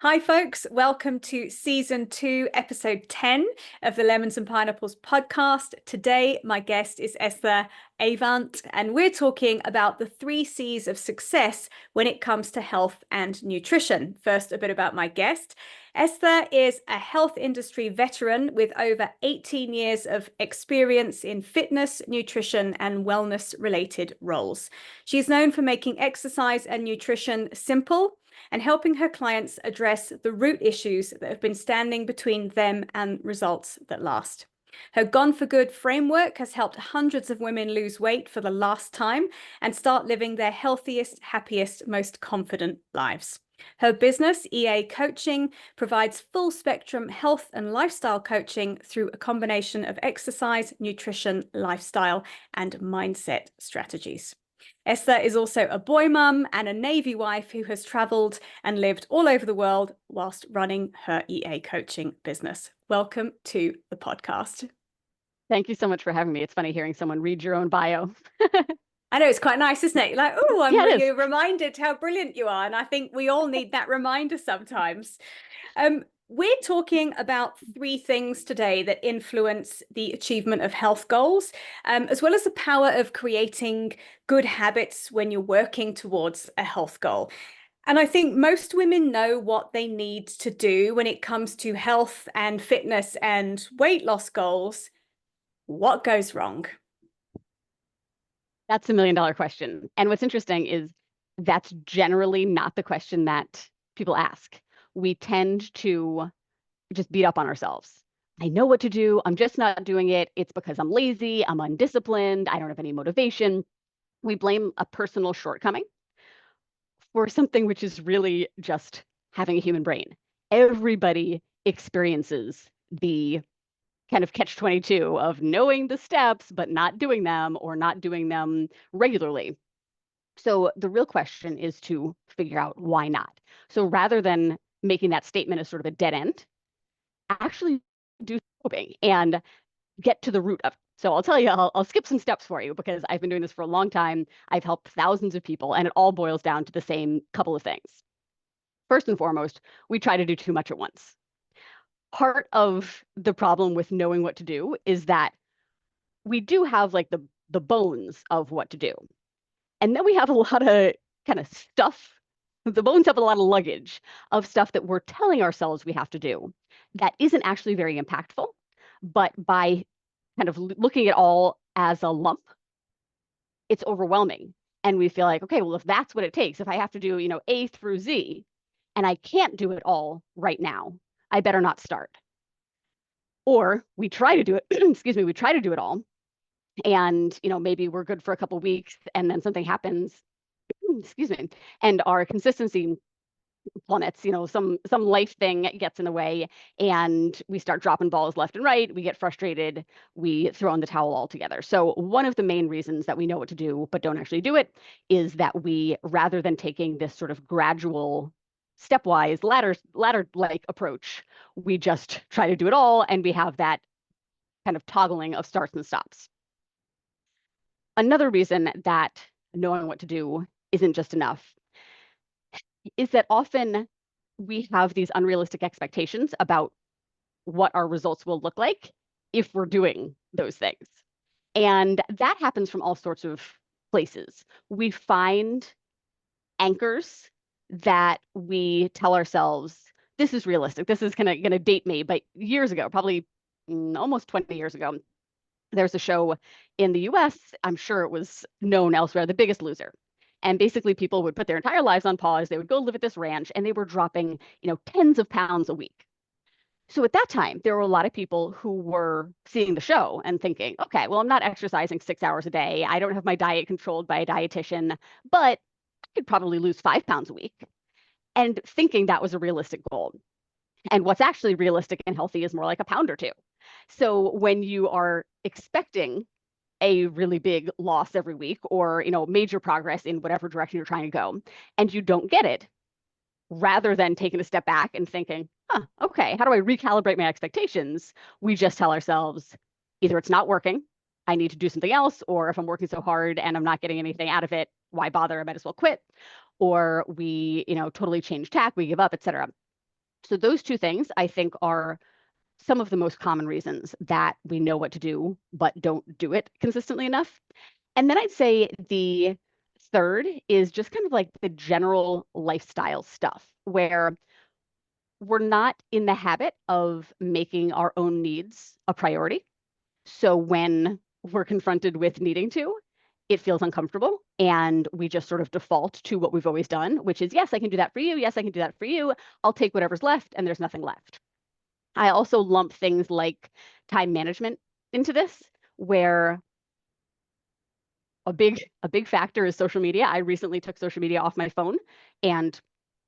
Hi, folks. Welcome to season 2, episode 10 of the Lemons and Pineapples podcast. Today, my guest is Esther Avant, and we're talking about the 3 C's of success when it comes to health and nutrition. First, a bit about my guest. Esther is a health industry veteran with over 18 years of experience in fitness, nutrition, and wellness-related roles. She's known for making exercise and nutrition simple and helping her clients address the root issues that have been standing between them and results that last. Her Gone for Good framework has helped hundreds of women lose weight for the last time and start living their healthiest, happiest, most confident lives. Her business, EA Coaching, provides full spectrum health and lifestyle coaching through a combination of exercise, nutrition, lifestyle, and mindset strategies. Esther is also a boy mum and a Navy wife who has traveled and lived all over the world whilst running her EA coaching business. Welcome to the podcast. Thank you so much for having me. It's funny hearing someone read your own bio. I know, it's quite nice, isn't it? Like, oh, I'm Yeah, it really is. reminded how brilliant you are. And I think we all need that reminder sometimes. We're talking about 3 things today that influence the achievement of health goals, as well as the power of creating good habits when you're working towards a health goal. And I think most women know what they need to do when it comes to health and fitness and weight loss goals. What goes wrong? That's the $1 million question. And what's interesting is that's generally not the question that people ask. We tend to just beat up on ourselves. I know what to do. I'm just not doing it. It's because I'm lazy. I'm undisciplined. I don't have any motivation. We blame a personal shortcoming for something which is really just having a human brain. Everybody experiences the kind of catch-22 of knowing the steps, but not doing them or not doing them regularly. So the real question is to figure out why not. So rather than making that statement as sort of a dead end, actually do scoping and get to the root of it. So I'll tell you, I'll skip some steps for you because I've been doing this for a long time. I've helped thousands of people, and it all boils down to the same couple of things. First and foremost, we try to do too much at once. Part of the problem with knowing what to do is that we do have like the bones of what to do. And then we have a lot of kind of stuff. The bones have a lot of luggage of stuff that we're telling ourselves we have to do that isn't actually very impactful. But by kind of looking at all as a lump, it's overwhelming. And we feel like, okay, well, if that's what it takes, if I have to do, A through Z, and I can't do it all right now, I better not start. Or we try to do it, excuse me, we try to do it all. And, maybe we're good for a couple of weeks and then something happens, excuse me, and our consistency plummets, some life thing gets in the way and we start dropping balls left and right. We get frustrated. We throw in the towel altogether. So one of the main reasons that we know what to do, but don't actually do it is that we, rather than taking this sort of gradual stepwise ladder-like approach, we just try to do it all. And we have that kind of toggling of starts and stops. Another reason that knowing what to do isn't just enough is that often we have these unrealistic expectations about what our results will look like if we're doing those things. And that happens from all sorts of places. We find anchors that we tell ourselves, this is realistic. This is gonna date me, but years ago, probably almost 20 years ago, there's a show in the US, I'm sure it was known elsewhere, The Biggest Loser. And basically people would put their entire lives on pause. They would go live at this ranch and they were dropping, tens of pounds a week. So at that time, there were a lot of people who were seeing the show and thinking, okay, well, I'm not exercising 6 hours a day. I don't have my diet controlled by a dietitian, but I could probably lose 5 pounds a week. And thinking that was a realistic goal. And what's actually realistic and healthy is more like a pound or two. So when you are expecting a really big loss every week or, major progress in whatever direction you're trying to go, and you don't get it, rather than taking a step back and thinking, okay, how do I recalibrate my expectations? We just tell ourselves, either it's not working, I need to do something else, or if I'm working so hard and I'm not getting anything out of it, why bother? I might as well quit. Or we, totally change tack, we give up, etc. So those two things I think are some of the most common reasons that we know what to do, but don't do it consistently enough. And then I'd say the third is just kind of like the general lifestyle stuff where we're not in the habit of making our own needs a priority. So when we're confronted with needing to, it feels uncomfortable. And we just sort of default to what we've always done, which is, yes, I can do that for you. Yes, I can do that for you. I'll take whatever's left, and there's nothing left. I also lump things like time management into this, where a big factor is social media. I recently took social media off my phone, and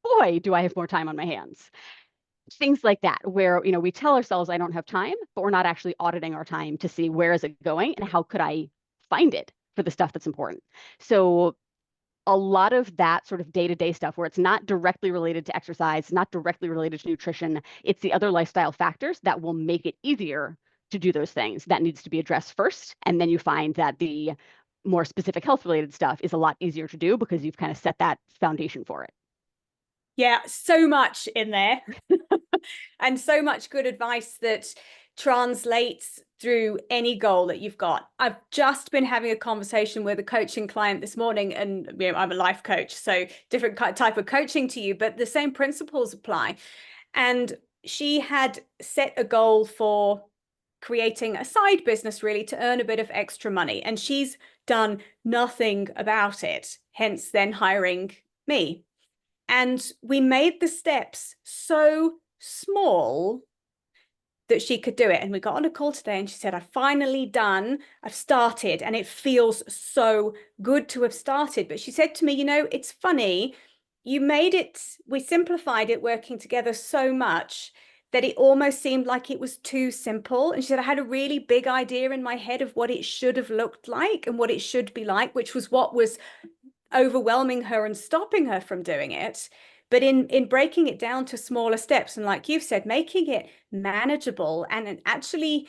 boy, do I have more time on my hands. Things like that, where we tell ourselves I don't have time, but we're not actually auditing our time to see where is it going and how could I find it for the stuff that's important. So a lot of that sort of day-to-day stuff where it's not directly related to exercise, not directly related to nutrition, it's the other lifestyle factors that will make it easier to do those things. That needs to be addressed first. And then you find that the more specific health related stuff is a lot easier to do because you've kind of set that foundation for it. Yeah, so much in there and so much good advice that translates through any goal that you've got. I've just been having a conversation with a coaching client this morning, and I'm a life coach, so different type of coaching to you, but the same principles apply. And she had set a goal for creating a side business really to earn a bit of extra money, and she's done nothing about it, hence then hiring me. And we made the steps so small that she could do it. And we got on a call today and she said, I've started, and it feels so good to have started. But she said to me, it's funny, we simplified it working together so much that it almost seemed like it was too simple. And she said, I had a really big idea in my head of what it should have looked like and what it should be like, which was what was overwhelming her and stopping her from doing it. But in breaking it down to smaller steps, and like you've said, making it manageable and actually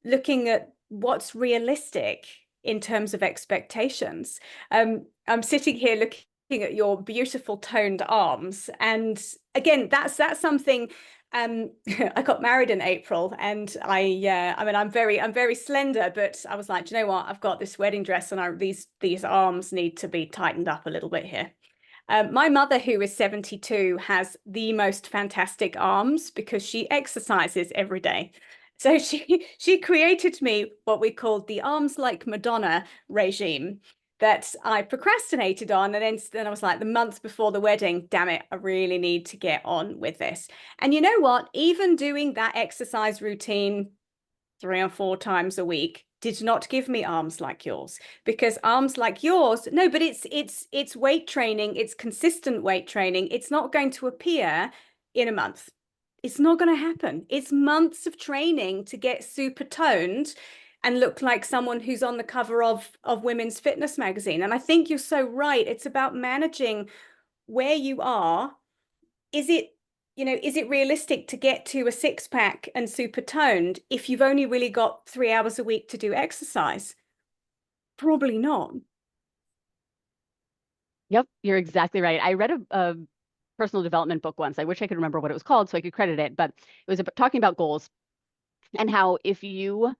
looking at what's realistic in terms of expectations. I'm sitting here looking at your beautiful toned arms, and again, that's something. I got married in April, and I'm very slender, but I was like, do you know what? I've got this wedding dress, and these arms need to be tightened up a little bit here. My mother, who is 72, has the most fantastic arms because she exercises every day. So she created me what we called the arms like Madonna regime that I procrastinated on. And then I was like, the month before the wedding, damn it, I really need to get on with this. And you know what? Even doing that exercise routine 3 or 4 times a week did not give me arms like yours, because arms like yours, no, but it's weight training, it's consistent weight training. It's not going to appear in a month. It's not going to happen. It's months of training to get super toned and look like someone who's on the cover of Women's Fitness magazine. And I think you're so right. It's about managing where you are. Is it realistic to get to a six-pack and super toned if you've only really got 3 hours a week to do exercise? Probably not. Yep, you're exactly right. I read a personal development book once. I wish I could remember what it was called so I could credit it, but it was talking about goals and how if you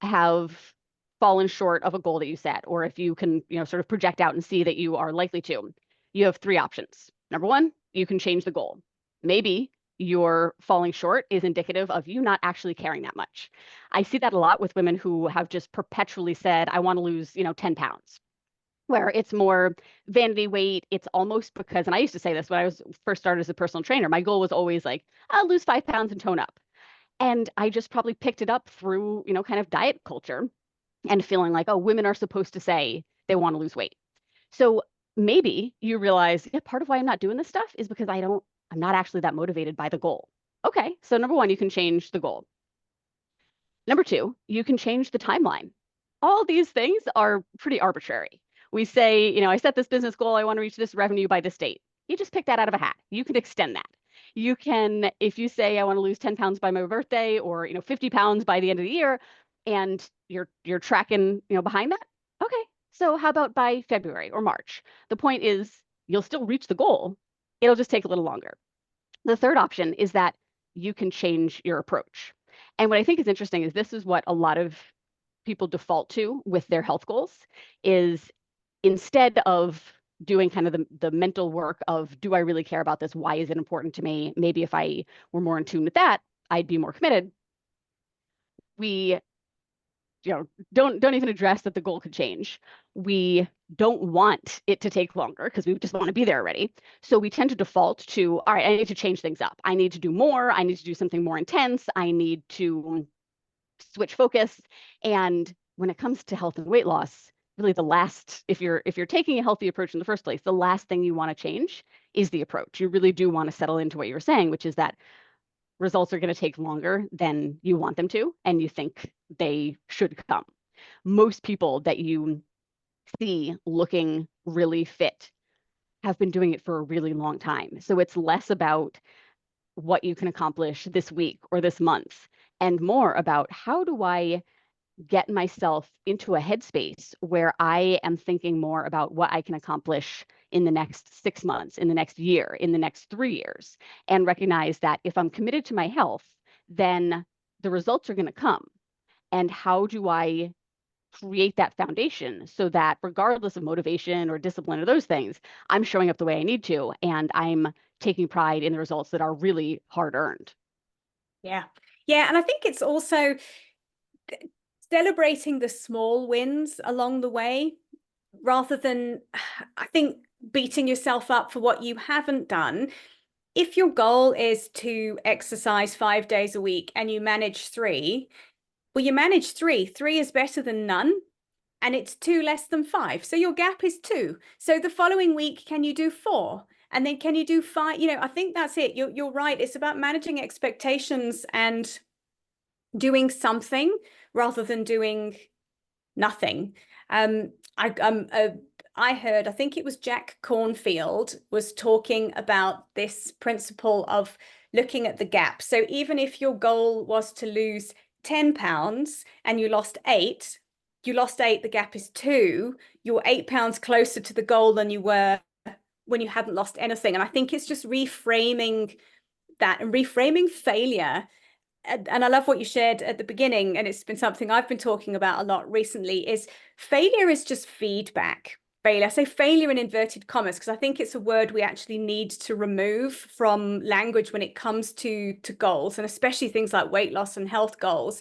have fallen short of a goal that you set, or if you can, sort of project out and see that you are likely to, you have three options. Number one, you can change the goal. Maybe your falling short is indicative of you not actually caring that much. I see that a lot with women who have just perpetually said, I want to lose, 10 pounds, where it's more vanity weight. It's almost because, and I used to say this when I was first started as a personal trainer, my goal was always like, I'll lose 5 pounds and tone up. And I just probably picked it up through, kind of diet culture and feeling like, oh, women are supposed to say they want to lose weight. So maybe you realize, yeah, part of why I'm not doing this stuff is because I'm not actually that motivated by the goal. Okay, so number one, you can change the goal. Number two, you can change the timeline. All these things are pretty arbitrary. We say, I set this business goal, I want to reach this revenue by this date. You just pick that out of a hat. You can extend that. You can, if you say I want to lose 10 pounds by my birthday, or 50 pounds by the end of the year, and you're tracking, behind that. Okay, so how about by February or March? The point is you'll still reach the goal. It'll just take a little longer. The third option is that you can change your approach. And what I think is interesting is this is what a lot of people default to with their health goals is instead of doing kind of the mental work of, do I really care about this? Why is it important to me? Maybe if I were more in tune with that, I'd be more committed. We don't even address that the goal could change. We don't want it to take longer because we just want to be there already. So we tend to default to, all right, I need to change things up. I need to do more. I need to do something more intense. I need to switch focus. And when it comes to health and weight loss, really the last, if you're taking a healthy approach in the first place, the last thing you want to change is the approach. You really do want to settle into what you were saying, which is that results are going to take longer than you want them to, and you think they should come. Most people that you see looking really fit have been doing it for a really long time. So it's less about what you can accomplish this week or this month, and more about how do I get myself into a headspace where I am thinking more about what I can accomplish in the next 6 months, in the next year, in the next 3 years, and recognize that if I'm committed to my health, then the results are going to come. And how do I create that foundation so that regardless of motivation or discipline or those things, I'm showing up the way I need to, and I'm taking pride in the results that are really hard earned. Yeah. Yeah. And I think it's also celebrating the small wins along the way rather than, I think, beating yourself up for what you haven't done. If your goal is to exercise 5 days a week and you manage 3, well, you manage 3. 3 is better than none, and it's 2 less than 5. So your gap is 2. So the following week, can you do 4? And then can you do 5? I think that's it. You're right. It's about managing expectations and doing something rather than doing nothing. I heard, I think it was Jack Cornfield was talking about this principle of looking at the gap. So even if your goal was to lose 10 pounds and you lost 8, the gap is 2. You're 8 pounds closer to the goal than you were when you hadn't lost anything. And I think it's just reframing that and reframing failure. And I love what you shared at the beginning, and it's been something I've been talking about a lot recently, is failure is just feedback. Failure, I say failure in inverted commas, because I think it's a word we actually need to remove from language when it comes to goals, and especially things like weight loss and health goals,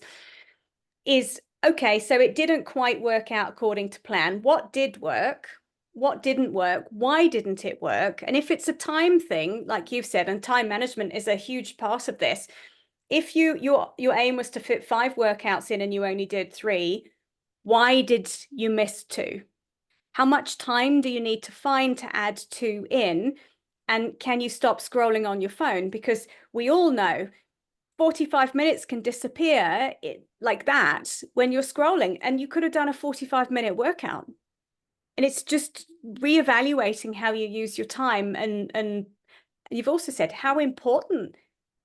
is, okay, so it didn't quite work out according to plan. What did work? What didn't work? Why didn't it work? And if it's a time thing, like you've said, and time management is a huge part of this, if your aim was to fit 5 workouts in and you only did 3, why did you miss 2? How much time do you need to find to add 2 in? And can you stop scrolling on your phone? Because we all know 45 minutes can disappear like that when you're scrolling, and you could have done a 45-minute workout. And it's just reevaluating how you use your time. And you've also said how important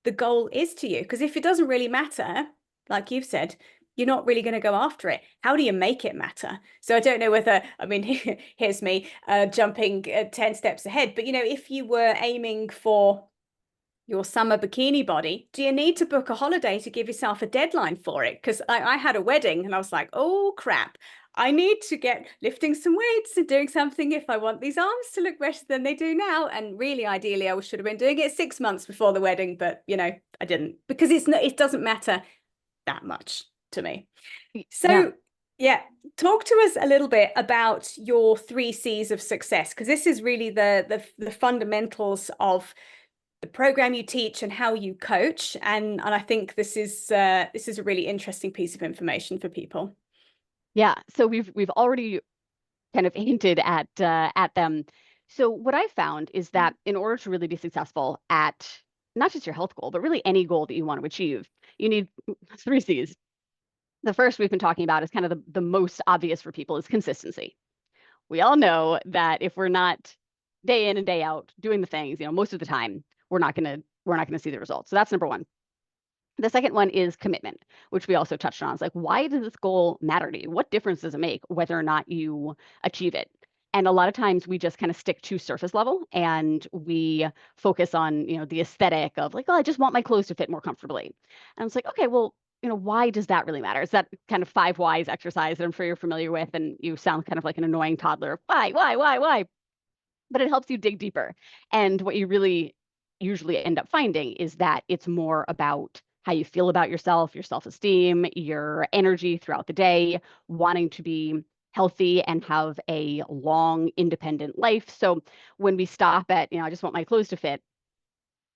the goal is to you, because if it doesn't really matter, like you've said, you're not really going to go after it. How do you make it matter? So I don't know whether, I mean, here's me jumping 10 steps ahead, but if you were aiming for your summer bikini body, do you need to book a holiday to give yourself a deadline for it? Because I had a wedding and I was like, oh crap, I need to get lifting some weights and doing something if I want these arms to look better than they do now. And really, ideally, I should have been doing it 6 months before the wedding, but I didn't, because it doesn't matter that much to me. So yeah, talk to us a little bit about your 3 C's of success, because this is really the fundamentals of the program you teach and how you coach. And I think this is a really interesting piece of information for people. Yeah, so we've already kind of hinted at them. So what I found is that in order to really be successful at not just your health goal, but really any goal that you want to achieve, you need 3 C's. The first we've been talking about is kind of the most obvious for people is consistency. We all know that if we're not day in and day out doing the things, most of the time, we're not gonna see the results. So that's number one. The second one is commitment, which we also touched on. It's like, why does this goal matter to you? What difference does it make whether or not you achieve it? And a lot of times we just kind of stick to surface level and we focus on, the aesthetic of like, oh, I just want my clothes to fit more comfortably. And it's like, okay, well, why does that really matter? Is that kind of 5 whys exercise that I'm sure you're familiar with? And you sound kind of like an annoying toddler. Why? But it helps you dig deeper. And what you really usually end up finding is that it's more about how you feel about yourself, your self-esteem, your energy throughout the day, wanting to be healthy and have a long, independent life. So when we stop at, I just want my clothes to fit,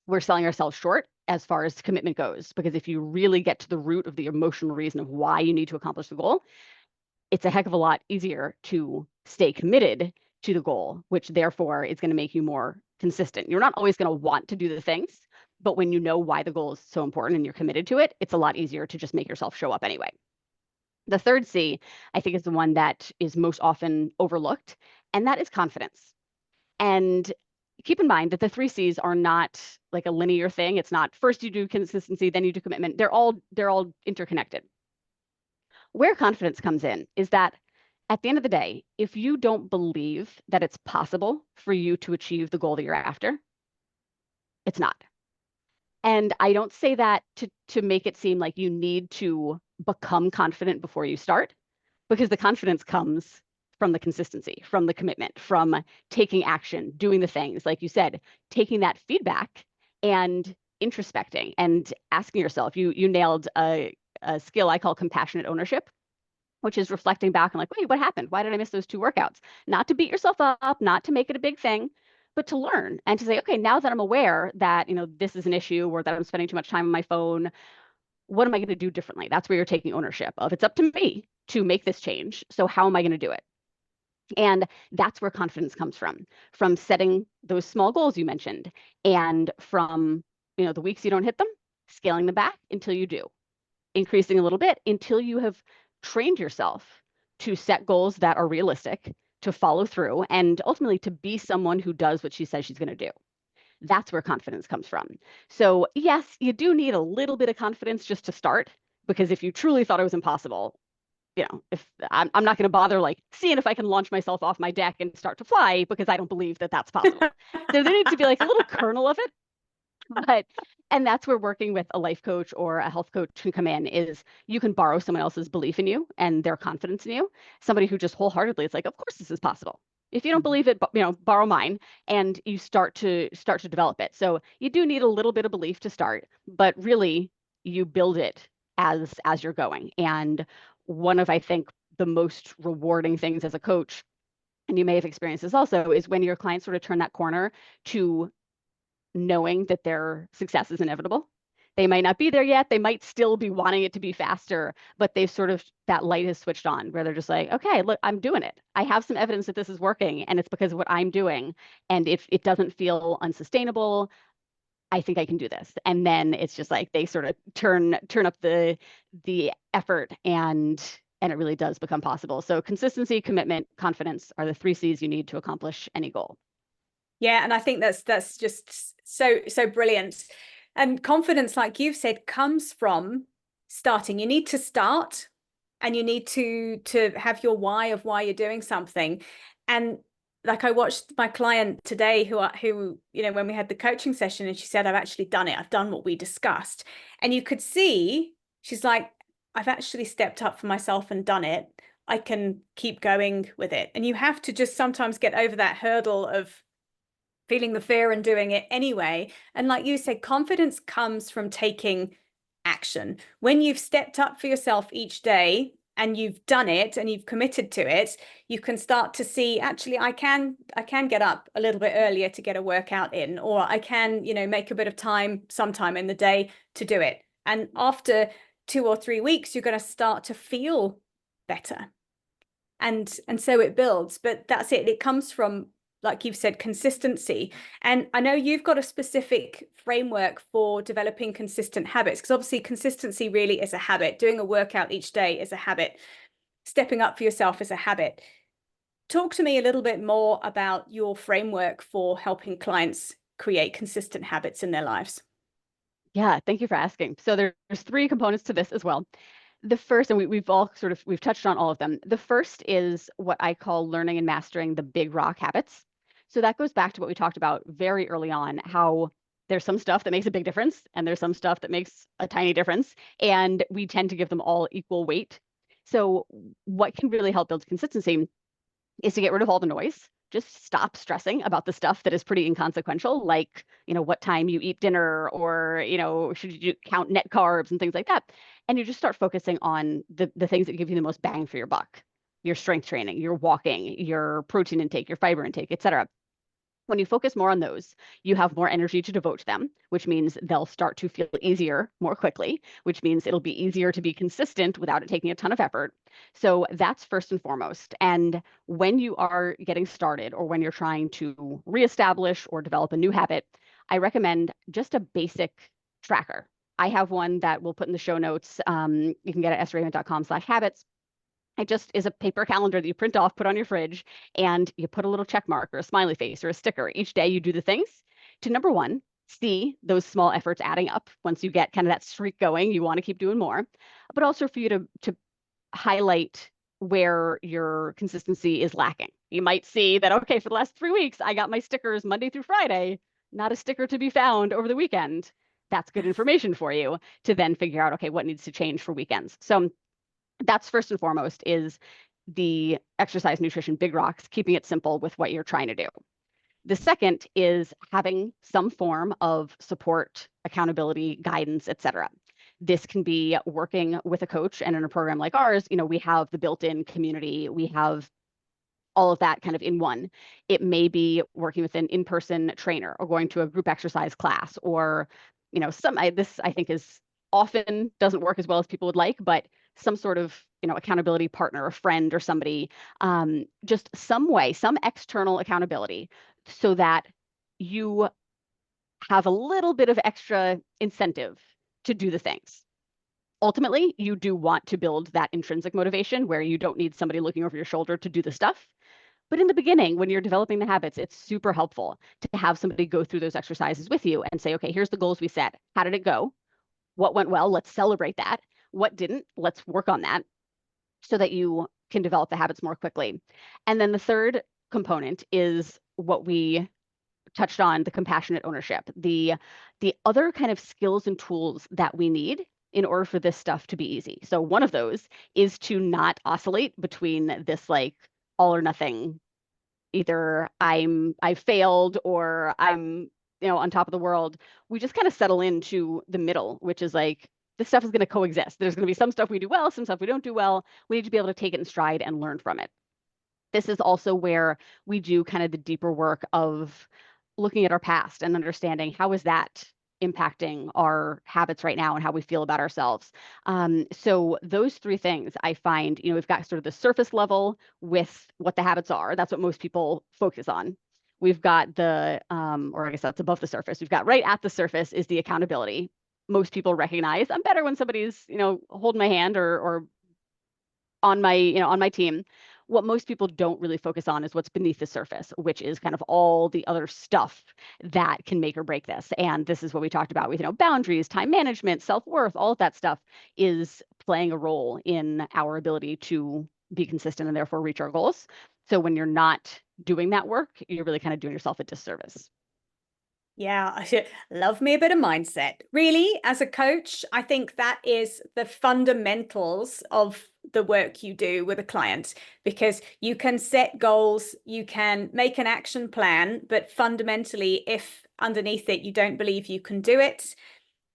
we're selling ourselves short as far as commitment goes. Because if you really get to the root of the emotional reason of why you need to accomplish the goal, it's a heck of a lot easier to stay committed to the goal, which therefore is going to make you more consistent. You're not always going to want to do the things, but when you know why the goal is so important and you're committed to it, it's a lot easier to just make yourself show up anyway. The third C, I think, is the one that is most often overlooked, and that is confidence. And keep in mind that the 3 C's are not like a linear thing. It's not first you do consistency, then you do commitment. They're all interconnected. Where confidence comes in is that at the end of the day, if you don't believe that it's possible for you to achieve the goal that you're after, it's not. And I don't say that to make it seem like you need to become confident before you start, because the confidence comes from the consistency, from the commitment, from taking action, doing the things, like you said, taking that feedback and introspecting and asking yourself. You nailed a skill I call compassionate ownership, which is reflecting back and like, wait, what happened? Why did I miss those 2 workouts? Not to beat yourself up, not to make it a big thing, but to learn and to say, okay, now that I'm aware that, this is an issue or that I'm spending too much time on my phone, what am I going to do differently? That's where you're taking ownership of. It's up to me to make this change. So how am I going to do it? And that's where confidence comes from setting those small goals you mentioned, and from, the weeks you don't hit them, scaling them back until you do, increasing a little bit until you have trained yourself to set goals that are realistic, to follow through, and ultimately to be someone who does what she says she's going to do. That's where confidence comes from. So yes, you do need a little bit of confidence just to start, because if you truly thought it was impossible, if I'm not going to bother like seeing if I can launch myself off my deck and start to fly, because I don't believe that that's possible. So there needs to be like a little kernel of it. And that's where working with a life coach or a health coach can come in, is you can borrow someone else's belief in you and their confidence in you. Somebody who just wholeheartedly, it's like, of course this is possible. If you don't believe it, borrow mine, and you start to develop it. So you do need a little bit of belief to start, but really you build it as you're going. And one of, I think, the most rewarding things as a coach, and you may have experienced this also, is when your clients sort of turn that corner to knowing that their success is inevitable. They might not be there yet. They might still be wanting it to be faster, but they've sort of, that light has switched on where they're just like, okay, look, I'm doing it. I have some evidence that this is working, and it's because of what I'm doing. And if it doesn't feel unsustainable, I think I can do this. And then it's just like they sort of turn up the effort, and it really does become possible. So consistency, commitment, confidence are the 3 C's you need to accomplish any goal. Yeah, and I think that's just so brilliant. And confidence, like you've said, comes from starting. You need to start, and you need to have your why of why you're doing something. And like I watched my client today who when we had the coaching session, and she said, I've actually done it. I've done what we discussed. And you could see she's like, I've actually stepped up for myself and done it. I can keep going with it. And you have to just sometimes get over that hurdle of feeling the fear and doing it anyway. And like you said, confidence comes from taking action. When you've stepped up for yourself each day and you've done it and you've committed to it, you can start to see, actually, I can get up a little bit earlier to get a workout in, or I can, make a bit of time sometime in the day to do it. And after 2 or 3 weeks, you're going to start to feel better. And so it builds. But that's it. It comes from, like you've said, consistency. And I know you've got a specific framework for developing consistent habits, because obviously consistency really is a habit. Doing a workout each day is a habit. Stepping up for yourself is a habit. Talk to me a little bit more about your framework for helping clients create consistent habits in their lives. Yeah, thank you for asking. So there's 3 components to this as well. The first, and we've touched on all of them. The first is what I call learning and mastering the big rock habits. So that goes back to what we talked about very early on, how there's some stuff that makes a big difference and there's some stuff that makes a tiny difference, and we tend to give them all equal weight. So what can really help build consistency is to get rid of all the noise. Just stop stressing about the stuff that is pretty inconsequential, like, what time you eat dinner, or, should you count net carbs and things like that. And you just start focusing on the things that give you the most bang for your buck: your strength training, your walking, your protein intake, your fiber intake, et cetera. When you focus more on those, you have more energy to devote to them, which means they'll start to feel easier more quickly, which means it'll be easier to be consistent without it taking a ton of effort. So that's first and foremost. And when you are getting started, or when you're trying to reestablish or develop a new habit, I recommend just a basic tracker. I have one that we'll put in the show notes. You can get it at esteraavant.com/habits. It just is a paper calendar that you print off, put on your fridge, and you put a little check mark or a smiley face or a sticker. Each day you do the things to, number one, see those small efforts adding up. Once you get kind of that streak going, you want to keep doing more, but also for you to highlight where your consistency is lacking. You might see that, okay, for the last 3 weeks, I got my stickers Monday through Friday, not a sticker to be found over the weekend. That's good information for you to then figure out, okay, what needs to change for weekends. So that's first and foremost, is the exercise, nutrition, big rocks, keeping it simple with what you're trying to do. The second is having some form of support, accountability, guidance, et cetera. This can be working with a coach, and in a program like ours, we have the built-in community, we have all of that kind of in one. It may be working with an in-person trainer, or going to a group exercise class, or this I think is often doesn't work as well as people would like, but some sort of accountability partner, a friend or somebody, just some way, some external accountability, so that you have a little bit of extra incentive to do the things. Ultimately, you do want to build that intrinsic motivation where you don't need somebody looking over your shoulder to do the stuff. But in the beginning, when you're developing the habits, it's super helpful to have somebody go through those exercises with you and say, okay, here's the goals we set. How did it go? What went well? Let's celebrate that. What didn't? Let's work on that, so that you can develop the habits more quickly. And then the third component is what we touched on, the compassionate ownership, the other kind of skills and tools that we need in order for this stuff to be easy. So one of those is to not oscillate between this like all or nothing, either I failed or I'm on top of the world. We just kind of settle into the middle, which is like, this stuff is going to coexist. There's going to be some stuff we do well, some stuff we don't do well. We need to be able to take it in stride and learn from it. This is also where we do kind of the deeper work of looking at our past and understanding how is that impacting our habits right now and how we feel about ourselves. So those three things I find, we've got sort of the surface level with what the habits are. That's what most people focus on. We've got or I guess that's above the surface. We've got right at the surface is the accountability. Most people recognize I'm better when somebody's, holding my hand or on my team. What most people don't really focus on is what's beneath the surface, which is kind of all the other stuff that can make or break this. And this is what we talked about with, boundaries, time management, self-worth, all of that stuff is playing a role in our ability to be consistent and therefore reach our goals. So when you're not doing that work, you're really kind of doing yourself a disservice. Yeah, I should love me a bit of mindset. Really, as a coach, I think that is the fundamentals of the work you do with a client, because you can set goals, you can make an action plan, but fundamentally, if underneath it you don't believe you can do it,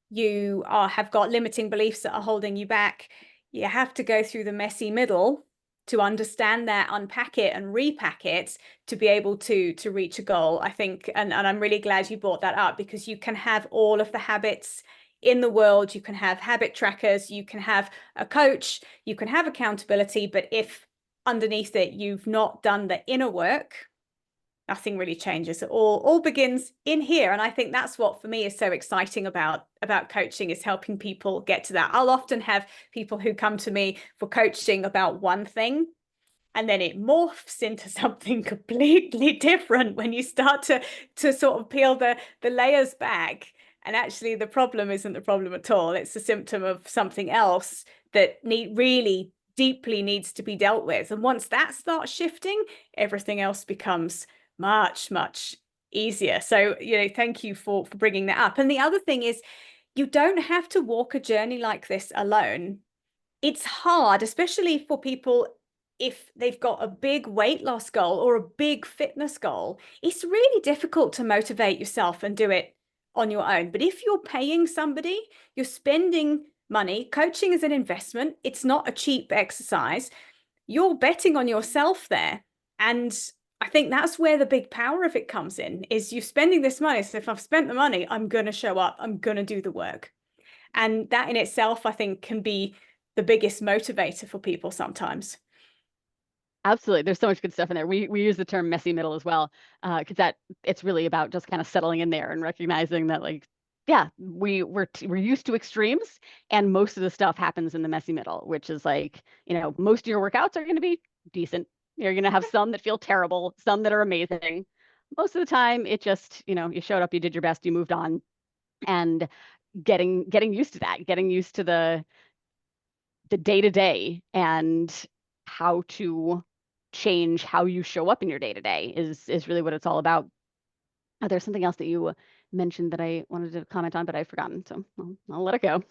you have got limiting beliefs that are holding you back, you have to go through the messy middle to understand that, unpack it and repack it to be able to reach a goal, I think. And I'm really glad you brought that up, because you can have all of the habits in the world, you can have habit trackers, you can have a coach, you can have accountability, but if underneath it you've not done the inner work, nothing really changes. It all begins in here. And I think that's what for me is so exciting about coaching, is helping people get to that. I'll often have people who come to me for coaching about one thing, and then it morphs into something completely different when you start to sort of peel the layers back. And actually the problem isn't the problem at all. It's a symptom of something else that really deeply needs to be dealt with. And once that starts shifting, everything else becomes much, much easier. So, thank you for bringing that up. And the other thing is, you don't have to walk a journey like this alone. It's hard, especially for people if they've got a big weight loss goal or a big fitness goal. It's really difficult to motivate yourself and do it on your own. But if you're paying somebody, you're spending money. Coaching is an investment. It's not a cheap exercise. You're betting on yourself there. And I think that's where the big power of it comes in, is you spending this money. So if I've spent the money, I'm going to show up, I'm going to do the work. And that in itself, I think, can be the biggest motivator for people sometimes. Absolutely. There's so much good stuff in there. We use the term messy middle as well, because it's really about just kind of settling in there and recognizing that, like, yeah, we're used to extremes, and most of the stuff happens in the messy middle, which is like, most of your workouts are going to be decent. You're going to have some that feel terrible, some that are amazing. Most of the time, it just, you showed up, you did your best, you moved on, and getting used to that, getting used to the day-to-day and how to change how you show up in your day-to-day is really what it's all about. There's something else that you mentioned that I wanted to comment on, but I've forgotten, so I'll let it go.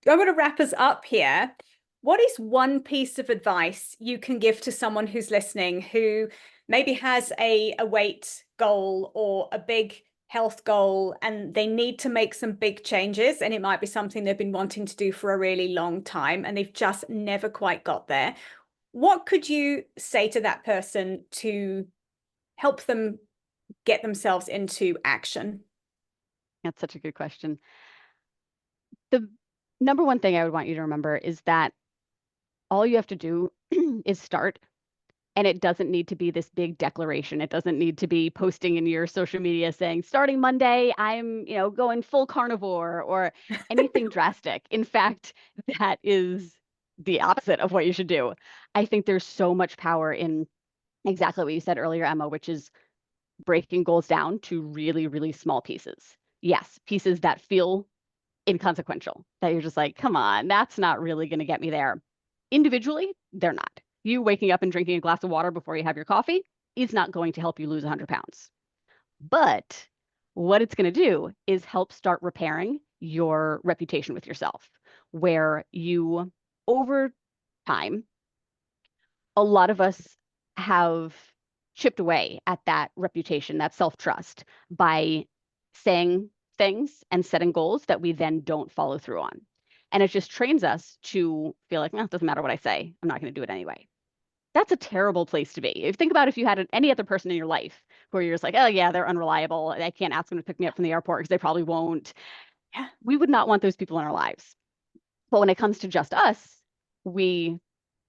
I'm going to wrap us up here. What is one piece of advice you can give to someone who's listening who maybe has a weight goal or a big health goal, and they need to make some big changes, and it might be something they've been wanting to do for a really long time and they've just never quite got there? What could you say to that person to help them get themselves into action? That's such a good question. The number one thing I would want you to remember is that all you have to do is start. And it doesn't need to be this big declaration. It doesn't need to be posting in your social media saying, starting Monday, I'm, going full carnivore or anything drastic. In fact, that is the opposite of what you should do. I think there's so much power in exactly what you said earlier, Emma, which is breaking goals down to really, really small pieces. Yes, pieces that feel inconsequential, that you're just like, come on, that's not really going to get me there. Individually, they're not. You waking up and drinking a glass of water before you have your coffee is not going to help you lose 100 pounds. But what it's going to do is help start repairing your reputation with yourself, where you, over time, a lot of us have chipped away at that reputation, that self-trust, by saying things and setting goals that we then don't follow through on. And it just trains us to feel like, it doesn't matter what I say, I'm not going to do it anyway. That's a terrible place to be. If you think about if you had any other person in your life where you're just like, oh yeah, they're unreliable, I can't ask them to pick me up from the airport because they probably won't. Yeah, we would not want those people in our lives. But when it comes to just us, we,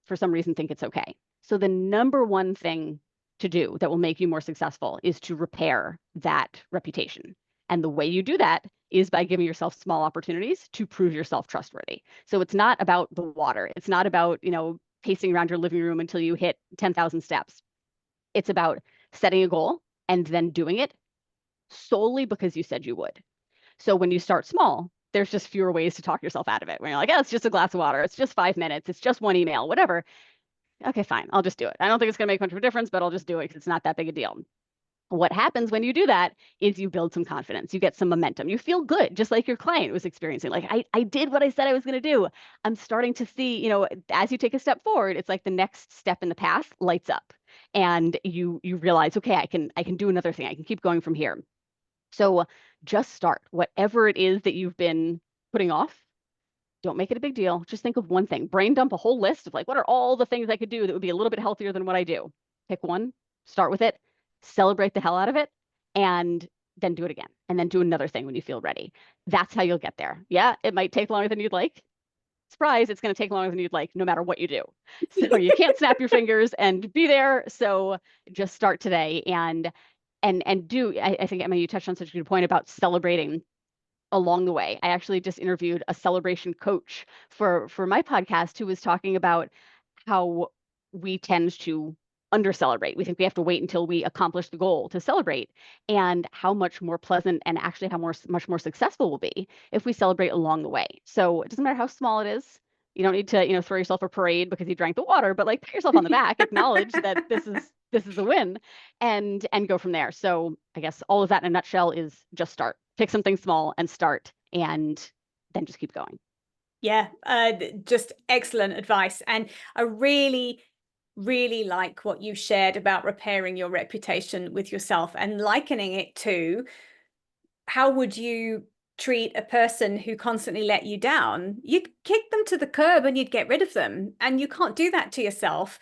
for some reason, think it's okay. So the number one thing to do that will make you more successful is to repair that reputation. And the way you do that is by giving yourself small opportunities to prove yourself trustworthy. So it's not about the water. It's not about, pacing around your living room until you hit 10,000 steps. It's about setting a goal and then doing it solely because you said you would. So when you start small, there's just fewer ways to talk yourself out of it. When you're like, oh, it's just a glass of water. It's just 5 minutes. It's just one email, whatever. Okay, fine. I'll just do it. I don't think it's going to make much of a difference, but I'll just do it because it's not that big a deal. What happens when you do that is you build some confidence, you get some momentum, you feel good, just like your client was experiencing. Like, I did what I said I was going to do. I'm starting to see, as you take a step forward, it's like the next step in the path lights up and you realize, okay, I can do another thing. I can keep going from here. So just start whatever it is that you've been putting off. Don't make it a big deal. Just think of one thing. Brain dump a whole list of like, what are all the things I could do that would be a little bit healthier than what I do? Pick one, start with it, celebrate the hell out of it, and then do it again. And then do another thing when you feel ready. That's how you'll get there. Yeah, it might take longer than you'd like. Surprise, it's going to take longer than you'd like, no matter what you do. So you can't snap your fingers and be there. So just start today and do. I think, Emma, you touched on such a good point about celebrating along the way. I actually just interviewed a celebration coach for my podcast who was talking about how we tend to under celebrate. We think we have to wait until we accomplish the goal to celebrate, and how much more pleasant and actually how much more successful we'll be if we celebrate along the way. So it doesn't matter how small it is. You don't need to, throw yourself a parade because you drank the water, but like pat yourself on the back, acknowledge that this is a win, and go from there. So I guess all of that in a nutshell is just start. Pick something small and start, and then just keep going. Yeah, just excellent advice. And I really, really like what you shared about repairing your reputation with yourself and likening it to how would you treat a person who constantly let you down? You'd kick them to the curb and you'd get rid of them. And you can't do that to yourself.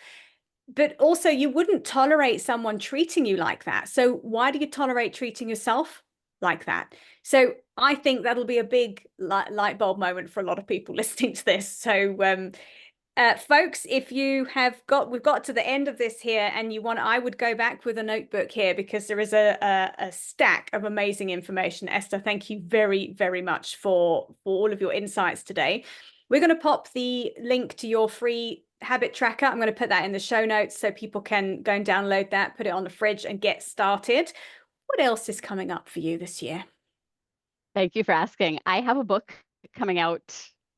But also, you wouldn't tolerate someone treating you like that. So why do you tolerate treating yourself like that? So I think that'll be a big light bulb moment for a lot of people listening to this. So folks, if we've got to the end of this here and I would go back with a notebook here because there is a stack of amazing information. Esther, thank you very, very much for all of your insights today. We're going to pop the link to your free habit tracker. I'm going to put that in the show notes so people can go and download that, put it on the fridge and get started. What else is coming up for you this year? Thank you for asking. I have a book coming out,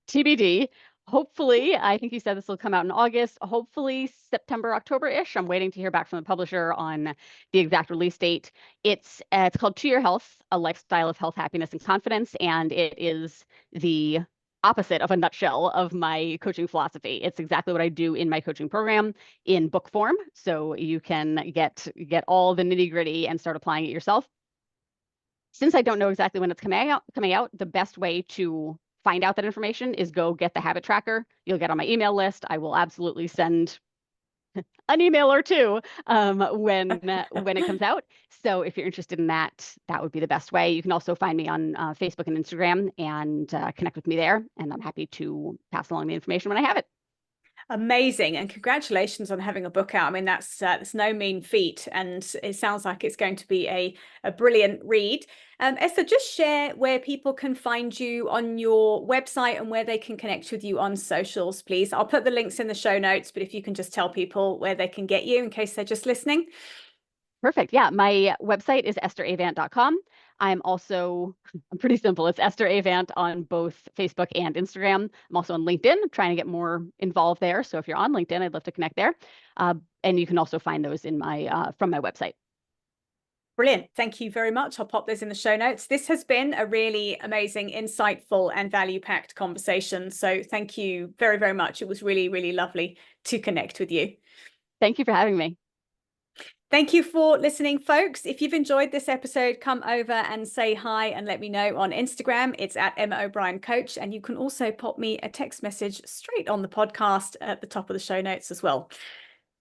TBD. Hopefully, I think you said this will come out in August, hopefully September, October-ish. I'm waiting to hear back from the publisher on the exact release date. It's called To Your Health, A Lifestyle of Health, Happiness, and Confidence, and it is the opposite of a nutshell of my coaching philosophy. It's exactly what I do in my coaching program in book form, so you can get all the nitty-gritty and start applying it yourself. Since I don't know exactly when it's coming out, the best way to find out that information is go get the habit tracker. You'll get on my email list. I will absolutely send an email or two when it comes out. So if you're interested in that, that would be the best way. You can also find me on Facebook and Instagram and connect with me there. And I'm happy to pass along the information when I have it. Amazing, and congratulations on having a book out. I mean, that's no mean feat, and it sounds like it's going to be a brilliant read. Esther, just share where people can find you on your website and where they can connect with you on socials, please. I'll put the links in the show notes, but if you can just tell people where they can get you in case they're just listening. Perfect. Yeah, my website is esteravant.com. I'm pretty simple. It's Esther Avant on both Facebook and Instagram. I'm also on LinkedIn. I'm trying to get more involved there. So if you're on LinkedIn, I'd love to connect there. And you can also find those in from my website. Brilliant. Thank you very much. I'll pop those in the show notes. This has been a really amazing, insightful, and value-packed conversation. So thank you very, very much. It was really, really lovely to connect with you. Thank you for having me. Thank you for listening, folks. If you've enjoyed this episode, come over and say hi and let me know on Instagram. It's at Emma O'Brien Coach. And you can also pop me a text message straight on the podcast at the top of the show notes as well.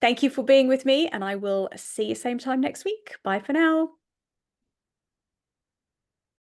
Thank you for being with me, and I will see you same time next week. Bye for now.